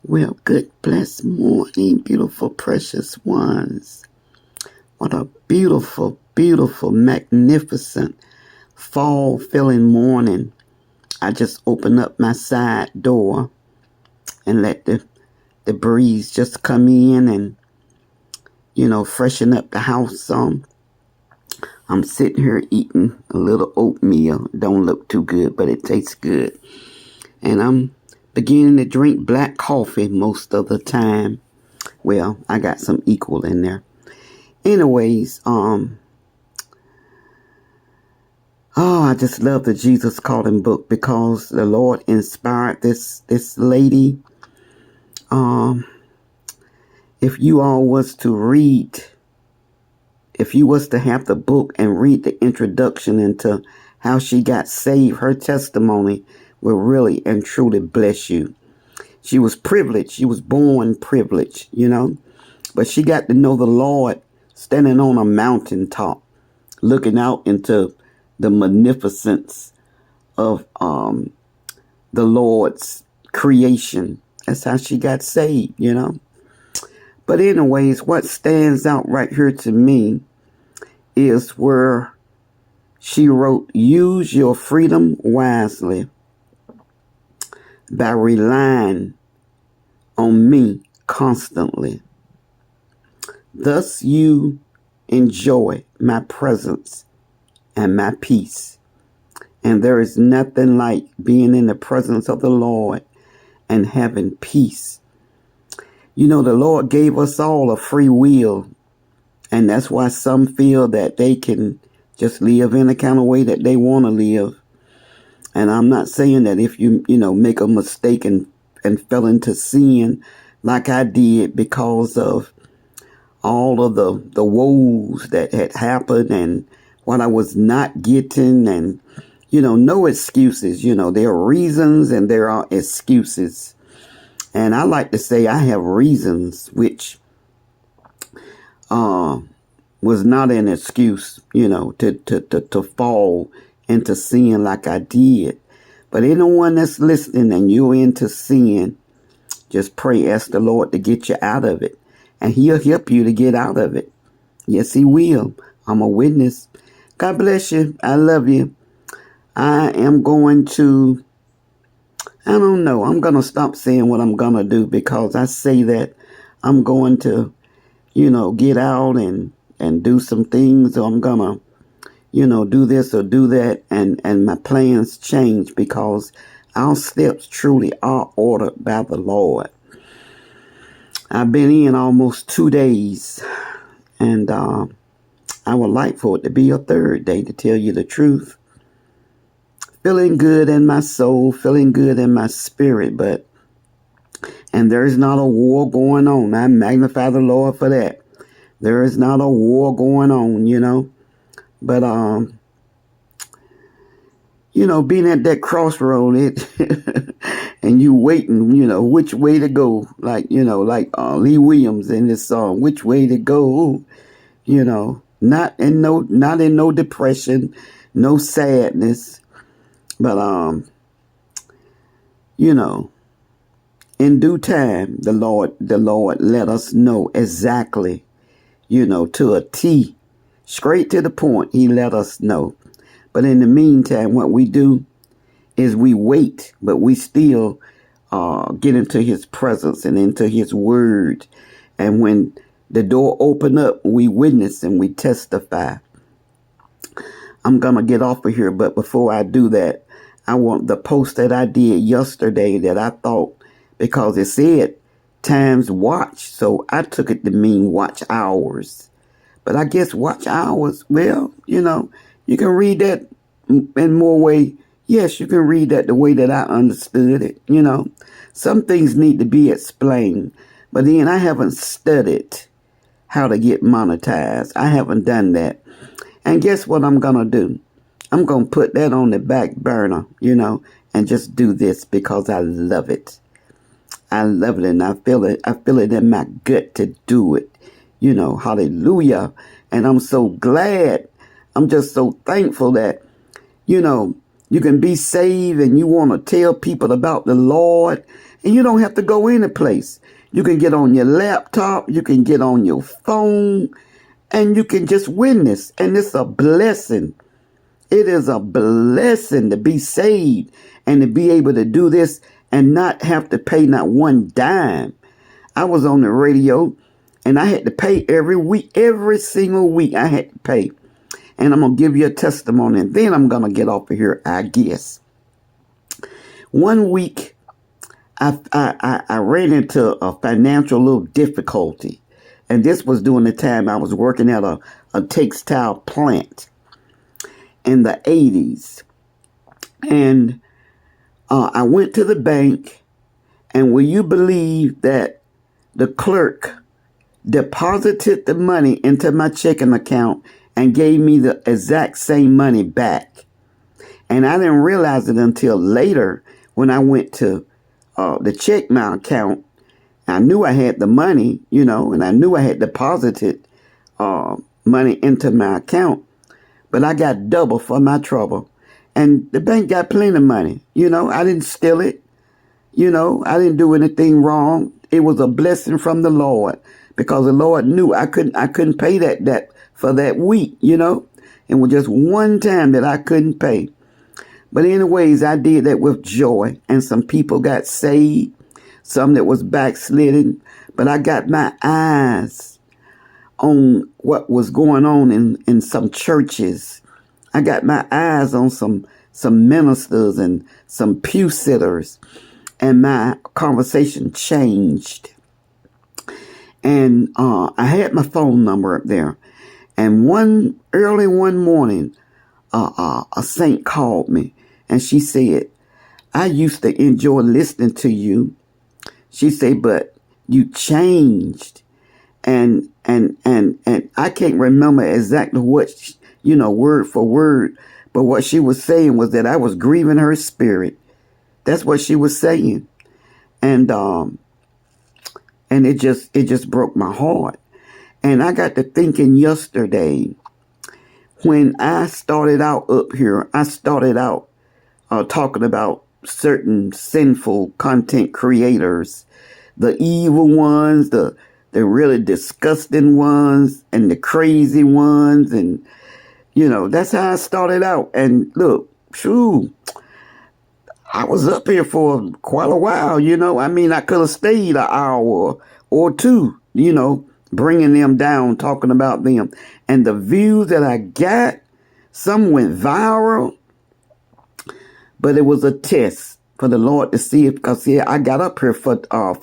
Well, good, blessed morning, beautiful, precious ones. What a beautiful, beautiful, magnificent fall filling morning. I just opened up my side door and let the breeze just come in and, freshen up the house some. I'm sitting here eating a little oatmeal. Don't look too good, but it tastes good. And I'm beginning to drink black coffee most of the time. Well, I got some equal in there. Anyways, I just love the Jesus Calling book because the Lord inspired this lady. If you all was to read, if you was to have the book and read the introduction into how she got saved, her testimony will really and truly bless you. She was privileged. She was born privileged, but she got to know the Lord standing on a mountaintop, looking out into the magnificence of the Lord's creation. That's how she got saved, But anyways, what stands out right here to me is where she wrote, use your freedom wisely by relying on me constantly. Thus you enjoy my presence and my peace. And there is nothing like being in the presence of the Lord and having peace. The Lord gave us all a free will. And that's why some feel that they can just live in the kind of way that they want to live. And I'm not saying that if you make a mistake and fell into sin like I did because of all of the woes that had happened and what I was not getting, and no excuses. There are reasons and there are excuses. And I like to say I have reasons, which was not an excuse, to fall into sin like I did. But anyone that's listening and you're into sin, just pray, ask the Lord to get you out of it. And he'll help you to get out of it. Yes, he will. I'm a witness. God bless you. I love you. I am going to, I'm going to stop saying what I'm going to do, because I say that I'm going to, get out and do some things, or I'm going to, do this or do that. And my plans change because our steps truly are ordered by the Lord. I've been in almost 2 days, and I would like for it to be a third day, to tell you the truth. Feeling good in my soul, feeling good in my spirit, and there is not a war going on. I magnify the Lord for that. There is not a war going on, But, being at that crossroad, and you waiting, which way to go, like Lee Williams in this song, which way to go, not in no depression, no sadness, but in due time, the Lord let us know exactly, to a T, straight to the point. He let us know. But in the meantime, what we do is we wait, but we still get into his presence and into his word. And when the door open up, we witness and we testify. I'm going to get off of here, but before I do that, I want the post that I did yesterday that I thought, because it said times watch, so I took it to mean watch hours. But I guess watch hours, well, you can read that in more way. Yes, you can read that the way that I understood it. Some things need to be explained, but then I haven't studied how to get monetized. I haven't done that. And guess what I'm going to do? I'm going to put that on the back burner, and just do this because I love it. I love it, and I feel it. I feel it in my gut to do it. Hallelujah. And I'm so glad. I'm just so thankful that, You can be saved and you want to tell people about the Lord, and you don't have to go any place. You can get on your laptop, you can get on your phone, and you can just witness. And it's a blessing. It is a blessing to be saved and to be able to do this and not have to pay not one dime. I was on the radio and I had to pay every week, every single week I had to pay. And I'm going to give you a testimony and then I'm going to get off of here, I guess. One week, I ran into a financial little difficulty. And this was during the time I was working at a textile plant in the 80s. And I went to the bank, and will you believe that the clerk deposited the money into my checking account and gave me the exact same money back? And I didn't realize it until later when I went to the check my account. I knew I had the money, and I knew I had deposited money into my account, but I got double for my trouble. And the bank got plenty of money. I didn't steal it. I didn't do anything wrong. It was a blessing from the Lord because the Lord knew I couldn't pay that for that week, It was just one time that I couldn't pay. But anyways, I did that with joy, and some people got saved, some that was backslidden. But I got my eyes on what was going on in some churches. I got my eyes on some ministers and some pew sitters, and my conversation changed. And I had my phone number up there. And early one morning, a saint called me, and she said, "I used to enjoy listening to you." She said, "But you changed." And I can't remember exactly what, word for word, but what she was saying was that I was grieving her spirit. That's what she was saying. And it just broke my heart. And I got to thinking yesterday, when I started out up here, I started out talking about certain sinful content creators, the evil ones, the really disgusting ones, and the crazy ones. And, that's how I started out. And look, I was up here for quite a while, I could have stayed an hour or two, bringing them down, talking about them. And the views that I got, some went viral, but it was a test for the Lord to see if, because I got up here for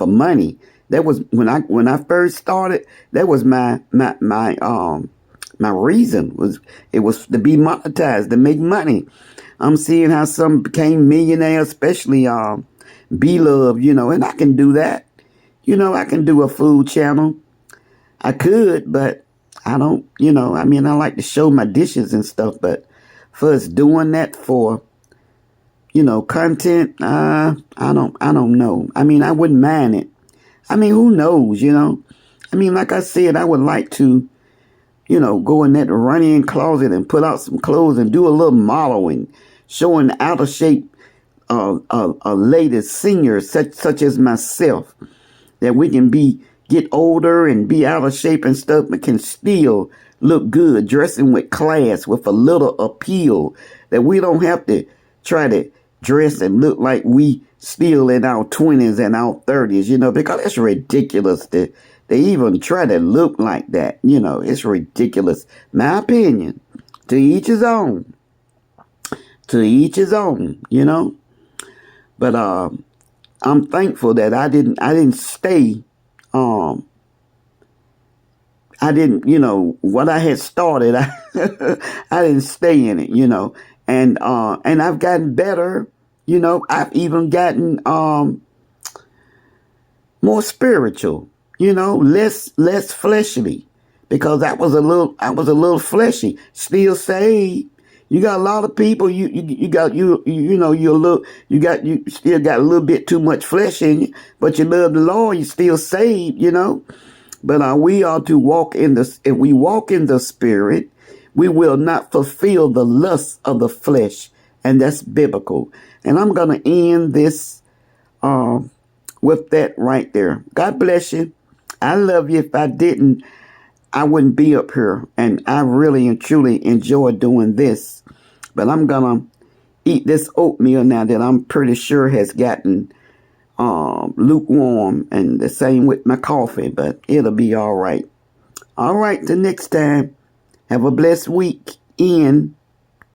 money. That was when I first started. That was my reason was to be monetized, to make money. I'm seeing how some became millionaires, especially B-Love, and I can do that. I can do a food channel. I could, but I don't, I like to show my dishes and stuff, but for us doing that for, content, I don't know. I wouldn't mind it. Who knows, like I said, I would like to, go in that run-in closet and put out some clothes and do a little modeling, showing out of shape lady singers such as myself, that we can get older and be out of shape and stuff, but can still look good, dressing with class, with a little appeal, that we don't have to try to dress and look like we still in our 20s and our 30s, because it's ridiculous to even try to look like that. It's ridiculous. My opinion. To each his own. To each his own, But I'm thankful that I didn't stay. I didn't, what I had started, I didn't stay in it, and I've gotten better, I've even gotten more spiritual, less fleshly, because I was a little fleshy, still saved. You got a lot of people, you still got a little bit too much flesh in you, but you love the Lord, you still saved, But we are to walk if we walk in the Spirit, we will not fulfill the lusts of the flesh and that's biblical. And I'm going to end this with that right there. God bless you. I love you. If I didn't, I wouldn't be up here. And I really and truly enjoy doing this. But I'm going to eat this oatmeal now that I'm pretty sure has gotten lukewarm, and the same with my coffee, but it'll be all right. All right, till next time. Have a blessed week. Ian.